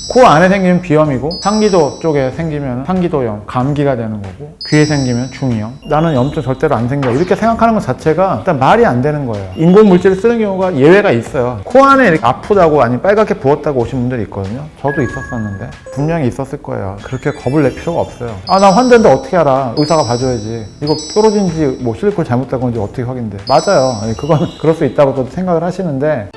코 안에 생기면 비염이고, 상기도 쪽에 생기면 상기도염, 감기가 되는 거고, 귀에 생기면 중이염. 나는 염증 절대로 안 생겨, 이렇게 생각하는 것 자체가 일단 말이 안 되는 거예요. 인공물질을 쓰는 경우가 예외가 있어요. 코 안에 이렇게 아프다고 아니면 빨갛게 부었다고 오신 분들이 있거든요. 저도 있었었는데 분명히 있었을 거예요. 그렇게 겁을 낼 필요가 없어요. 아, 나 환자인데 어떻게 알아? 의사가 봐줘야지. 이거 뾰루지인지 뭐 실리콘 잘못된 건지 어떻게 확인돼? 맞아요. 그건 그럴 수 있다고 생각을 하시는데,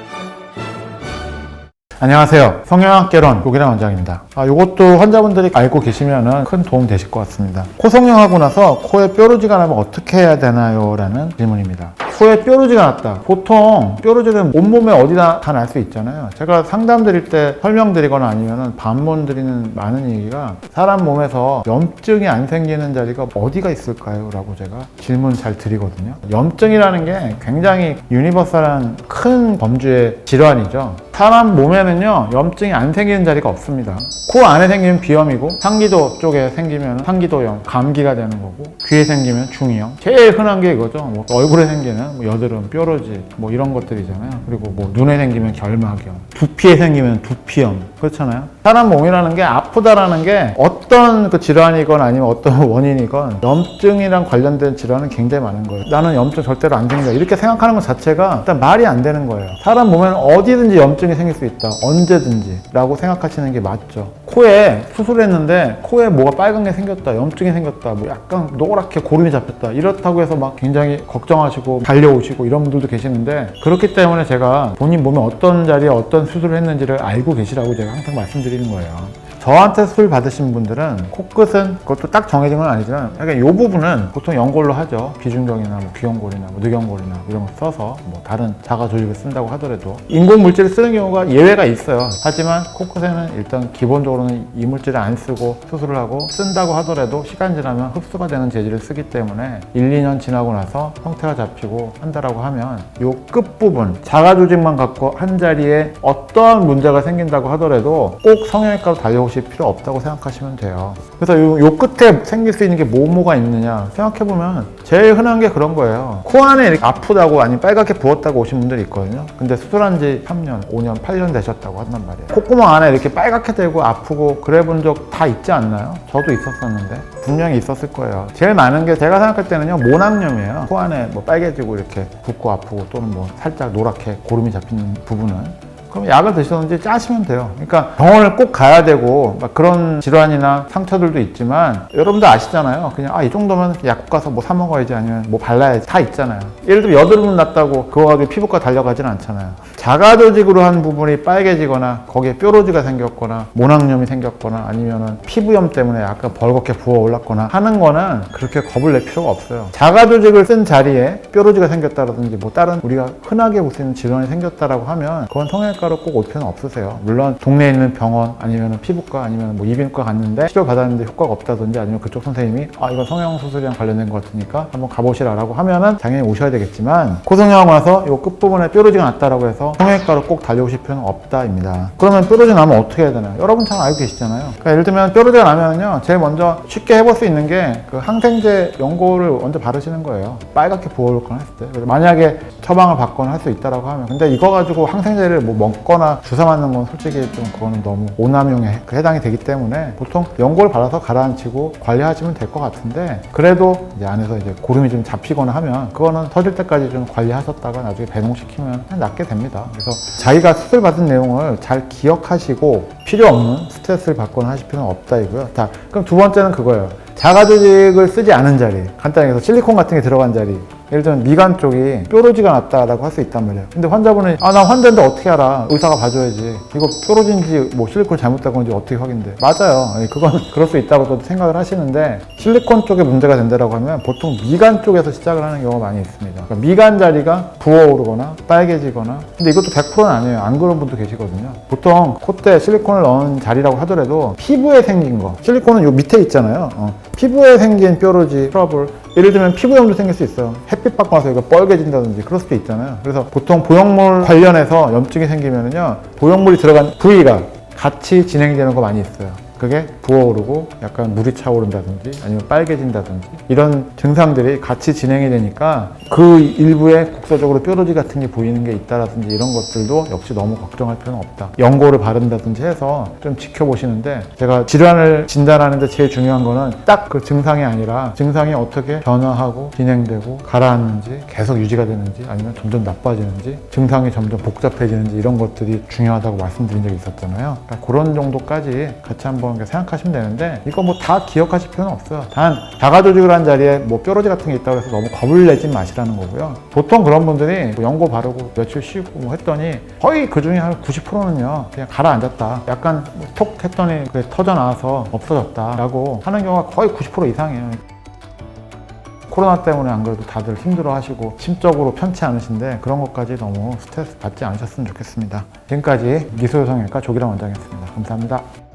안녕하세요. 성형학개론 요기란 원장입니다. 요것도 환자분들이 알고 계시면 큰 도움 되실 것 같습니다. 코 성형하고 나서 코에 뾰루지가 나면 어떻게 해야 되나요? 라는 질문입니다. 코에 뾰루지가 났다. 보통 뾰루지는 온몸에 어디나 다 날 수 있잖아요. 제가 상담 드릴 때 설명드리거나 아니면 반문 드리는 많은 얘기가, 사람 몸에서 염증이 안 생기는 자리가 어디가 있을까요? 라고 제가 질문 잘 드리거든요. 염증이라는 게 굉장히 유니버설한 큰 범주의 질환이죠. 사람 몸에는요, 염증이 안 생기는 자리가 없습니다. 코 안에 생기면 비염이고, 상기도 쪽에 생기면 상기도염, 감기가 되는 거고, 귀에 생기면 중이염. 제일 흔한 게 이거죠. 뭐 얼굴에 생기는 여드름, 뾰루지, 뭐 이런 것들이잖아요. 그리고 뭐 눈에 생기면 결막염, 두피에 생기면 두피염. 그렇잖아요. 사람 몸이라는 게 아프다라는 게 어떤 그 질환이건 아니면 어떤 원인이건 염증이랑 관련된 질환은 굉장히 많은 거예요. 나는 염증 절대로 안 생겨, 이렇게 생각하는 것 자체가 일단 말이 안 되는 거예요. 사람 몸에는 어디든지 염증이 생길 수 있다, 언제든지 라고 생각하시는 게 맞죠. 코에 수술했는데 코에 뭐가 빨간 게 생겼다, 염증이 생겼다, 뭐 약간 노랗게 고름이 잡혔다, 이렇다고 해서 막 굉장히 걱정하시고 달려오시고 이런 분들도 계시는데, 그렇기 때문에 제가 본인 몸에 어떤 자리에 어떤 수술을 했는지를 알고 계시라고 제가 항상 말씀드리는 거예요. 저한테 수술 받으신 분들은 코끝은, 그것도 딱 정해진 건 아니지만 약간 이 부분은 보통 연골로 하죠. 비중경이나 뭐 귀연골이나 뭐 늑연골이나 이런 거 써서 뭐 다른 자가 조직을 쓴다고 하더라도 인공물질을 쓰는 경우가 예외가 있어요. 하지만 코끝에는 일단 기본적으로는 이물질을 안 쓰고 수술을 하고, 쓴다고 하더라도 시간 지나면 흡수가 되는 재질을 쓰기 때문에 1, 2년 지나고 나서 형태가 잡히고 한다라고 하면 이 끝부분 자가 조직만 갖고 한 자리에 어떠한 문제가 생긴다고 하더라도 꼭 성형외과로 달려오실 필요 없다고 생각하시면 돼요. 그래서 요 끝에 생길 수 있는 게 뭐가 있느냐 생각해보면 제일 흔한 게 그런 거예요. 코 안에 이렇게 아프다고 아니면 빨갛게 부었다고 오신 분들이 있거든요. 근데 수술한 지 3년, 5년, 8년 되셨다고 한단 말이에요. 콧구멍 안에 이렇게 빨갛게 되고 아프고 그래 본 적 다 있지 않나요? 저도 있었었는데 분명히 있었을 거예요. 제일 많은 게 제가 생각할 때는요, 모낭염이에요. 코 안에 뭐 빨개지고 이렇게 붓고 아프고, 또는 뭐 살짝 노랗게 고름이 잡히는 부분은, 그럼 약을 드시든지 짜시면 돼요. 그러니까 병원을 꼭 가야 되고 막 그런 질환이나 상처들도 있지만, 여러분들 아시잖아요. 그냥 이 정도면 약 가서 뭐 사 먹어야지, 아니면 뭐 발라야지, 다 있잖아요. 예를 들면 여드름 났다고 그거 가지고 피부과 달려가진 않잖아요. 자가 조직으로 한 부분이 빨개지거나 거기에 뾰루지가 생겼거나 모낭염이 생겼거나 아니면은 피부염 때문에 약간 벌겋게 부어 올랐거나 하는 거는 그렇게 겁을 낼 필요가 없어요. 자가 조직을 쓴 자리에 뾰루지가 생겼다든지 뭐 다른 우리가 흔하게 볼 수 있는 질환이 생겼다라고 하면 그건 성형외과로 꼭 올 필요는 없으세요. 물론 동네에 있는 병원 아니면 피부과 아니면 뭐 이비인후과 갔는데 치료 받았는데 효과가 없다든지, 아니면 그쪽 선생님이 이건 성형 수술이랑 관련된 것 같으니까 한번 가보시라라고 하면은 당연히 오셔야 되겠지만, 코 성형하고 나서 이 끝부분에 뾰루지가 났다라고 해서 성형외과로 꼭 달려오실 필요는 없다입니다. 그러면 뾰루지 나면 어떻게 해야 되나요? 여러분 잘 알고 계시잖아요. 그러니까 예를 들면 뾰루지가 나면요, 제일 먼저 쉽게 해볼 수 있는 게 그 항생제 연고를 먼저 바르시는 거예요. 빨갛게 부어올거나 했을 때. 그래서 만약에 처방을 받거나 할 수 있다라고 하면, 근데 이거 가지고 항생제를 뭐 먹거나 주사 맞는 건 솔직히 좀 그거는 너무 오남용에 해당이 되기 때문에 보통 연고를 발라서 가라앉히고 관리하시면 될 것 같은데, 그래도 이제 안에서 이제 고름이 좀 잡히거나 하면 그거는 터질 때까지 좀 관리하셨다가 나중에 배농시키면 낫게 됩니다. 그래서 자기가 수술 받은 내용을 잘 기억하시고 필요 없는 스트레스를 받거나 하실 필요는 없다 이고요. 자, 그럼 두 번째는 그거예요. 자가 조직을 쓰지 않은 자리, 간단히 해서 실리콘 같은 게 들어간 자리, 예를 들면 미간 쪽이 뾰루지가 났다라고 할 수 있단 말이에요. 근데 환자분은 나 환자인데 어떻게 알아? 의사가 봐줘야지. 이거 뾰루지인지 뭐 실리콘 잘못된 건지 어떻게 확인돼? 맞아요. 그건 그럴 수 있다고 저도 생각을 하시는데, 실리콘 쪽에 문제가 된다라고 하면 보통 미간 쪽에서 시작을 하는 경우가 많이 있습니다. 그러니까 미간 자리가 부어오르거나 빨개지거나, 근데 이것도 100%는 아니에요. 안 그런 분도 계시거든요. 보통 콧대 실리콘을 넣은 자리라고 하더라도 피부에 생긴 거, 실리콘은 요 밑에 있잖아요. 피부에 생긴 뾰루지, 트러블, 예를 들면 피부염도 생길 수 있어요. 햇빛 받고 나서 이거 뻘개진다든지 그럴 수도 있잖아요. 그래서 보통 보형물 관련해서 염증이 생기면은요, 보형물이 들어간 부위가 같이 진행되는 거 많이 있어요. 그게 부어오르고 약간 물이 차오른다든지 아니면 빨개진다든지 이런 증상들이 같이 진행이 되니까 그 일부에 국소적으로 뾰루지 같은 게 보이는 게 있다라든지 이런 것들도 역시 너무 걱정할 필요는 없다. 연고를 바른다든지 해서 좀 지켜보시는데, 제가 질환을 진단하는데 제일 중요한 거는 딱 그 증상이 아니라 증상이 어떻게 변화하고 진행되고 가라앉는지, 계속 유지가 되는지 아니면 점점 나빠지는지, 증상이 점점 복잡해지는지 이런 것들이 중요하다고 말씀드린 적이 있었잖아요. 그러니까 그런 정도까지 같이 한번 생각하시면 되는데, 이거 뭐 다 기억하실 필요는 없어요. 단 자가조직을 한 자리에 뭐 뾰루지 같은 게 있다고 해서 너무 겁을 내지 마시라는 거고요. 보통 그런 분들이 뭐 연고 바르고 며칠 쉬고 뭐 했더니 거의 그 중에 한 90%는요 그냥 가라앉았다, 약간 톡 했더니 그게 터져 나와서 없어졌다 라고 하는 경우가 거의 90% 이상이에요. 코로나 때문에 안 그래도 다들 힘들어 하시고 심적으로 편치 않으신데 그런 것까지 너무 스트레스 받지 않으셨으면 좋겠습니다. 지금까지 미소요성외과 조기란 원장이었습니다. 감사합니다.